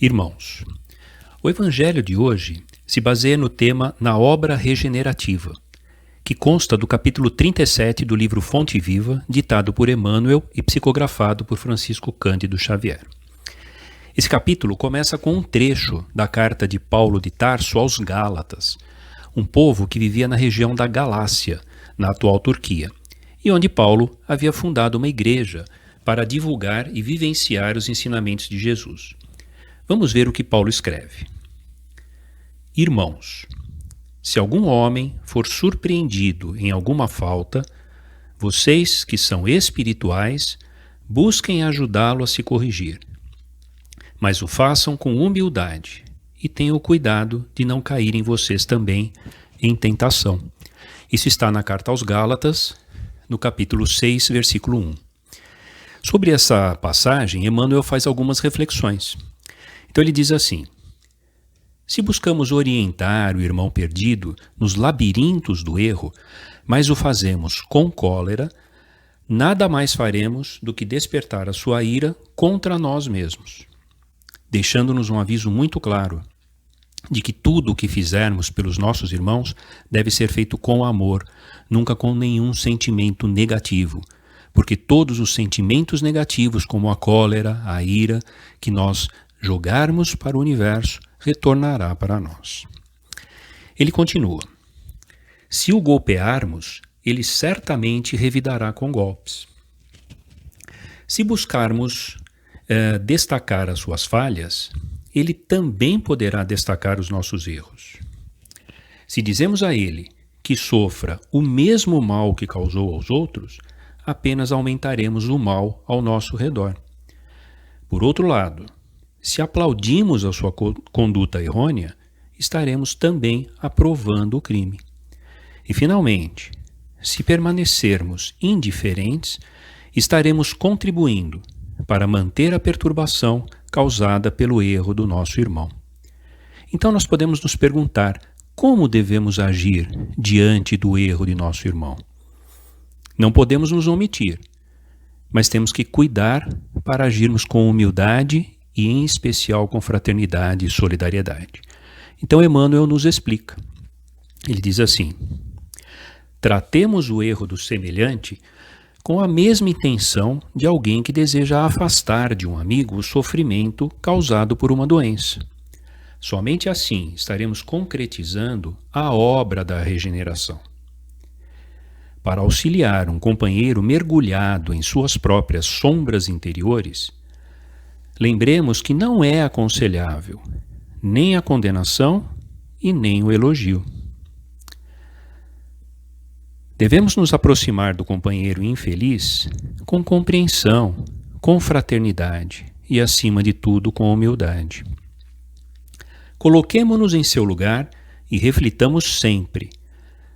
Irmãos, o Evangelho de hoje se baseia no tema na obra regenerativa, que consta do capítulo 37 do livro Fonte Viva, ditado por Emmanuel e psicografado por Francisco Cândido Xavier. Esse capítulo começa com um trecho da carta de Paulo de Tarso aos Gálatas, um povo que vivia na região da Galácia, na atual Turquia, e onde Paulo havia fundado uma igreja para divulgar e vivenciar os ensinamentos de Jesus. Vamos ver o que Paulo escreve. Irmãos, se algum homem for surpreendido em alguma falta, vocês que são espirituais, busquem ajudá-lo a se corrigir. Mas o façam com humildade e tenham cuidado de não caírem vocês também em tentação. Isso está na carta aos Gálatas, no capítulo 6, versículo 1. Sobre essa passagem, Emmanuel faz algumas reflexões. Então ele diz assim: se buscamos orientar o irmão perdido nos labirintos do erro, mas o fazemos com cólera, nada mais faremos do que despertar a sua ira contra nós mesmos, deixando-nos um aviso muito claro de que tudo o que fizermos pelos nossos irmãos deve ser feito com amor, nunca com nenhum sentimento negativo, porque todos os sentimentos negativos, como a cólera, a ira, que nós jogarmos para o universo, retornará para nós. Ele continua: se o golpearmos, ele certamente revidará com golpes. Se buscarmos destacar as suas falhas, ele também poderá destacar os nossos erros. Se dizemos a ele que sofra o mesmo mal que causou aos outros, apenas aumentaremos o mal ao nosso redor. Por outro lado, se aplaudimos a sua conduta errônea, estaremos também aprovando o crime. E, finalmente, se permanecermos indiferentes, estaremos contribuindo para manter a perturbação causada pelo erro do nosso irmão. Então nós podemos nos perguntar como devemos agir diante do erro de nosso irmão. Não podemos nos omitir, mas temos que cuidar para agirmos com humildade e em especial com fraternidade e solidariedade. Então Emmanuel nos explica. Ele diz assim: tratemos o erro do semelhante com a mesma intenção de alguém que deseja afastar de um amigo o sofrimento causado por uma doença. Somente assim estaremos concretizando a obra da regeneração. Para auxiliar um companheiro mergulhado em suas próprias sombras interiores, lembremos que não é aconselhável nem a condenação e nem o elogio. Devemos nos aproximar do companheiro infeliz com compreensão, com fraternidade e, acima de tudo, com humildade. Coloquemo-nos em seu lugar e reflitamos sempre: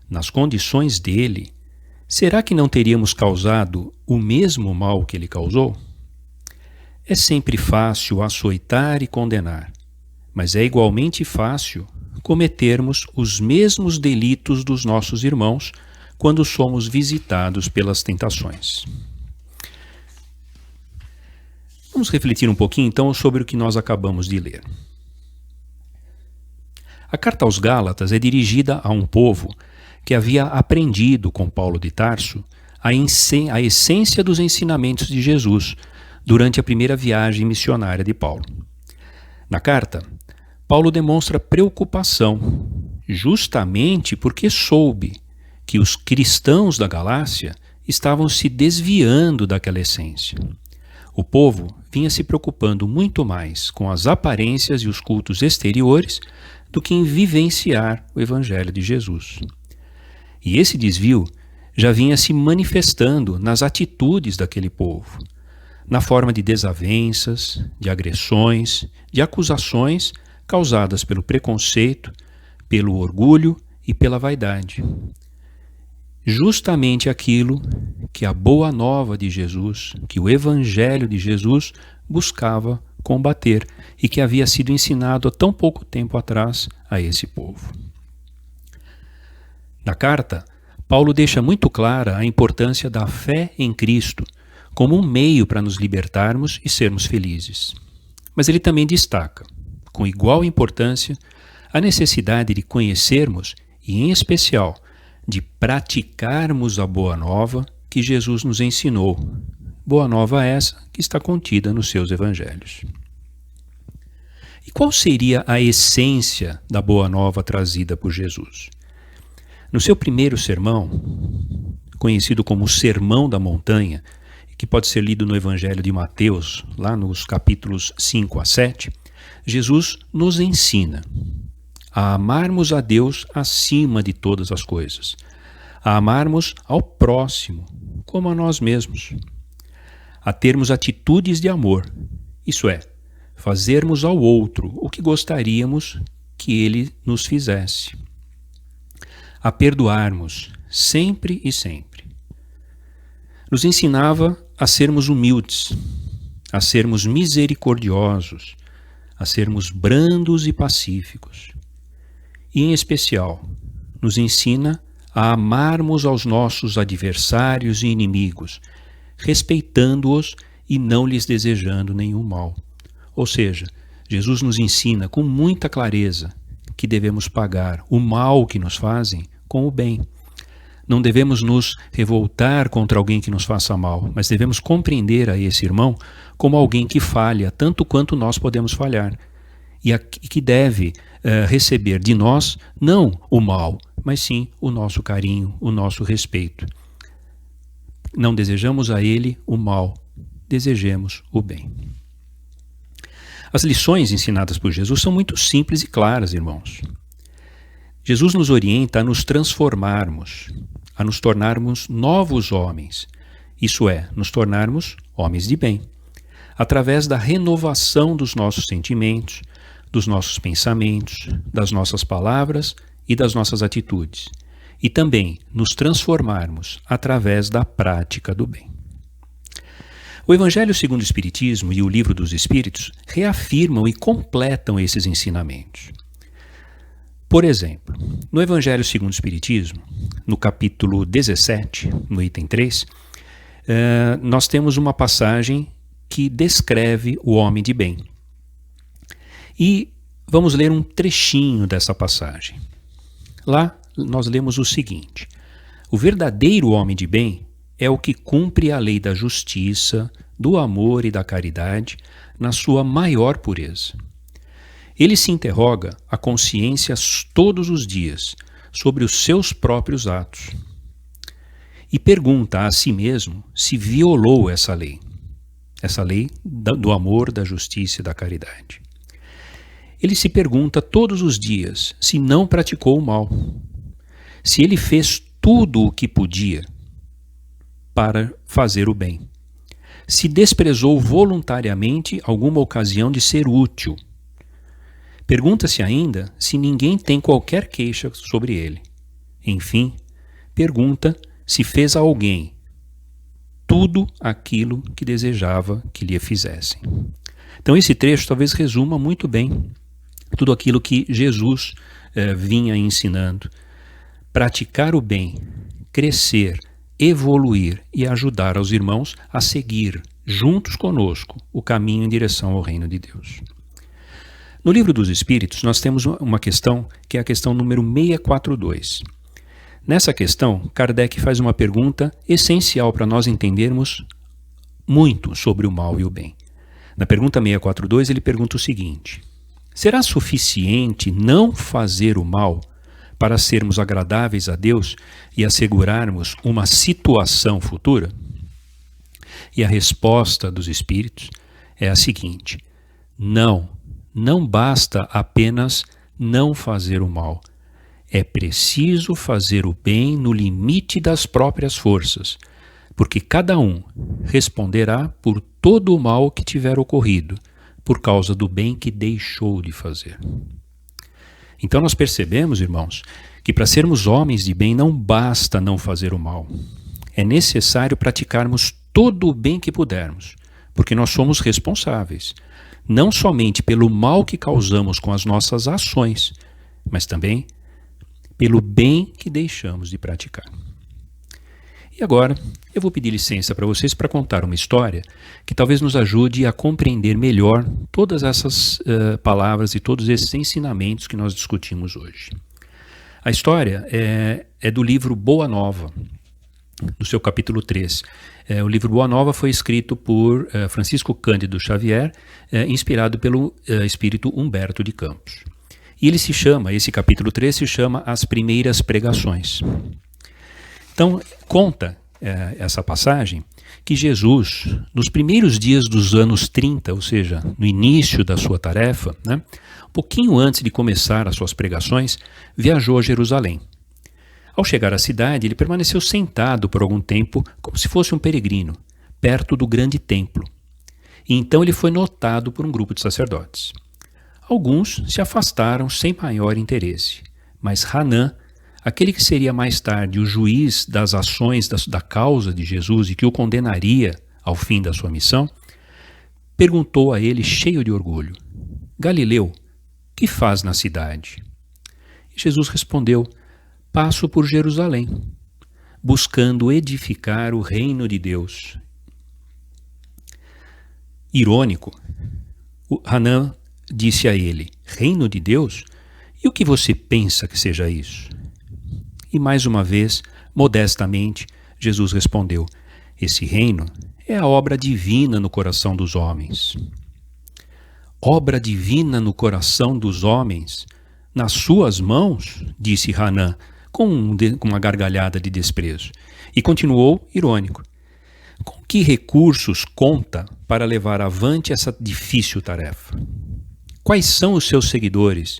nas condições dele, será que não teríamos causado o mesmo mal que ele causou? É sempre fácil açoitar e condenar, mas é igualmente fácil cometermos os mesmos delitos dos nossos irmãos quando somos visitados pelas tentações. Vamos refletir um pouquinho então sobre o que nós acabamos de ler. A carta aos Gálatas é dirigida a um povo que havia aprendido com Paulo de Tarso a essência dos ensinamentos de Jesus durante a primeira viagem missionária de Paulo. Na carta, Paulo demonstra preocupação, justamente porque soube que os cristãos da Galácia estavam se desviando daquela essência. O povo vinha se preocupando muito mais com as aparências e os cultos exteriores do que em vivenciar o Evangelho de Jesus. E esse desvio já vinha se manifestando nas atitudes daquele povo, na forma de desavenças, de agressões, de acusações causadas pelo preconceito, pelo orgulho e pela vaidade. Justamente aquilo que a boa nova de Jesus, que o Evangelho de Jesus buscava combater e que havia sido ensinado há tão pouco tempo atrás a esse povo. Na carta, Paulo deixa muito clara a importância da fé em Cristo como um meio para nos libertarmos e sermos felizes. Mas ele também destaca, com igual importância, a necessidade de conhecermos e, em especial, de praticarmos a Boa Nova que Jesus nos ensinou. Boa Nova essa que está contida nos seus evangelhos. E qual seria a essência da Boa Nova trazida por Jesus? No seu primeiro sermão, conhecido como o Sermão da Montanha, que pode ser lido no Evangelho de Mateus, lá nos capítulos 5 a 7, Jesus nos ensina a amarmos a Deus acima de todas as coisas, a amarmos ao próximo como a nós mesmos, a termos atitudes de amor, isso é, fazermos ao outro o que gostaríamos que ele nos fizesse, a perdoarmos sempre e sempre. Nos ensinava a sermos humildes, a sermos misericordiosos, a sermos brandos e pacíficos. E, em especial, nos ensina a amarmos aos nossos adversários e inimigos, respeitando-os e não lhes desejando nenhum mal. Ou seja, Jesus nos ensina com muita clareza que devemos pagar o mal que nos fazem com o bem. Não devemos nos revoltar contra alguém que nos faça mal, mas devemos compreender a esse irmão como alguém que falha tanto quanto nós podemos falhar e que deve receber de nós não o mal, mas sim o nosso carinho, o nosso respeito. Não desejamos a ele o mal, desejemos o bem. As lições ensinadas por Jesus são muito simples e claras, irmãos. Jesus nos orienta a nos transformarmos, a nos tornarmos novos homens, isso é, nos tornarmos homens de bem, através da renovação dos nossos sentimentos, dos nossos pensamentos, das nossas palavras e das nossas atitudes, e também nos transformarmos através da prática do bem. O Evangelho segundo o Espiritismo e o Livro dos Espíritos reafirmam e completam esses ensinamentos. Por exemplo, no Evangelho segundo o Espiritismo, no capítulo 17, no item 3, nós temos uma passagem que descreve o homem de bem. E vamos ler um trechinho dessa passagem. Lá nós lemos o seguinte: o verdadeiro homem de bem é o que cumpre a lei da justiça, do amor e da caridade na sua maior pureza. Ele se interroga a consciência todos os dias sobre os seus próprios atos e pergunta a si mesmo se violou essa lei do amor, da justiça e da caridade. Ele se pergunta todos os dias se não praticou o mal, se ele fez tudo o que podia para fazer o bem, se desprezou voluntariamente alguma ocasião de ser útil. Pergunta-se ainda se ninguém tem qualquer queixa sobre ele. Enfim, pergunta se fez a alguém tudo aquilo que desejava que lhe fizessem. Então esse trecho talvez resuma muito bem tudo aquilo que Jesus vinha ensinando. Praticar o bem, crescer, evoluir e ajudar aos irmãos a seguir, juntos conosco, o caminho em direção ao reino de Deus. No Livro dos Espíritos, nós temos uma questão que é a questão número 642. Nessa questão, Kardec faz uma pergunta essencial para nós entendermos muito sobre o mal e o bem. Na pergunta 642, ele pergunta o seguinte: será suficiente não fazer o mal para sermos agradáveis a Deus e assegurarmos uma situação futura? E a resposta dos Espíritos é a seguinte: não basta apenas não fazer o mal. É preciso fazer o bem no limite das próprias forças, porque cada um responderá por todo o mal que tiver ocorrido, por causa do bem que deixou de fazer. Então nós percebemos, irmãos, que para sermos homens de bem não basta não fazer o mal. É necessário praticarmos todo o bem que pudermos, porque nós somos responsáveis, não somente pelo mal que causamos com as nossas ações, mas também pelo bem que deixamos de praticar. E agora eu vou pedir licença para vocês para contar uma história que talvez nos ajude a compreender melhor todas essas palavras e todos esses ensinamentos que nós discutimos hoje. A história é do livro Boa Nova, do seu capítulo 3. O livro Boa Nova foi escrito por Francisco Cândido Xavier, inspirado pelo espírito Humberto de Campos. E ele esse capítulo 3 se chama As Primeiras Pregações. Então, conta essa passagem que Jesus, nos primeiros dias dos anos 30, ou seja, no início da sua tarefa, né, um pouquinho antes de começar as suas pregações, viajou a Jerusalém. Ao chegar à cidade, ele permaneceu sentado por algum tempo, como se fosse um peregrino, perto do grande templo. E então ele foi notado por um grupo de sacerdotes. Alguns se afastaram sem maior interesse, mas Hanã, aquele que seria mais tarde o juiz das ações da causa de Jesus e que o condenaria ao fim da sua missão, perguntou a ele cheio de orgulho: Galileu, que faz na cidade? E Jesus respondeu: passo por Jerusalém, buscando edificar o reino de Deus. Irônico, Hanã disse a ele: reino de Deus? E o que você pensa que seja isso? E mais uma vez, modestamente, Jesus respondeu: esse reino é a obra divina no coração dos homens. Obra divina no coração dos homens? Nas suas mãos? Disse Hanã, com uma gargalhada de desprezo. E continuou irônico: com que recursos conta para levar avante essa difícil tarefa? Quais são os seus seguidores?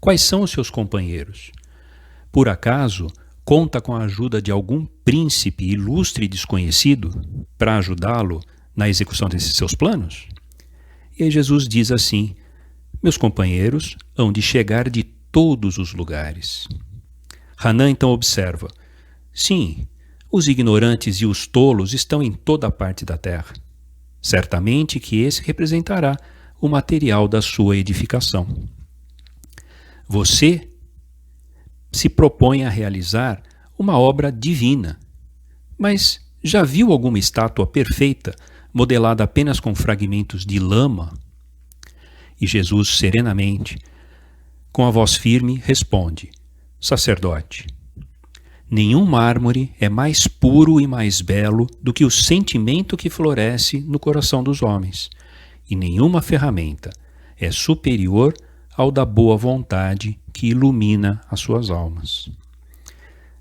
Quais são os seus companheiros? Por acaso, conta com a ajuda de algum príncipe ilustre e desconhecido para ajudá-lo na execução desses seus planos? E aí Jesus diz assim: meus companheiros hão de chegar de todos os lugares. Hanã então observa: sim, os ignorantes e os tolos estão em toda a parte da terra. Certamente que esse representará o material da sua edificação. Você se propõe a realizar uma obra divina, mas já viu alguma estátua perfeita, modelada apenas com fragmentos de lama? E Jesus, serenamente, com a voz firme, responde: sacerdote, nenhum mármore é mais puro e mais belo do que o sentimento que floresce no coração dos homens, e nenhuma ferramenta é superior ao da boa vontade que ilumina as suas almas.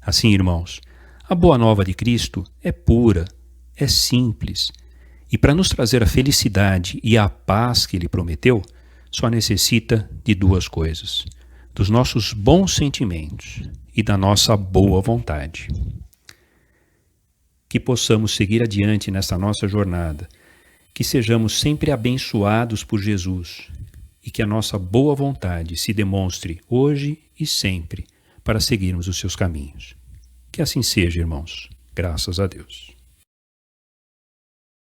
Assim, irmãos, a boa nova de Cristo é pura, é simples, e para nos trazer a felicidade e a paz que Ele prometeu, só necessita de duas coisas: dos nossos bons sentimentos e da nossa boa vontade. Que possamos seguir adiante nessa nossa jornada, que sejamos sempre abençoados por Jesus e que a nossa boa vontade se demonstre hoje e sempre para seguirmos os seus caminhos. Que assim seja, irmãos. Graças a Deus.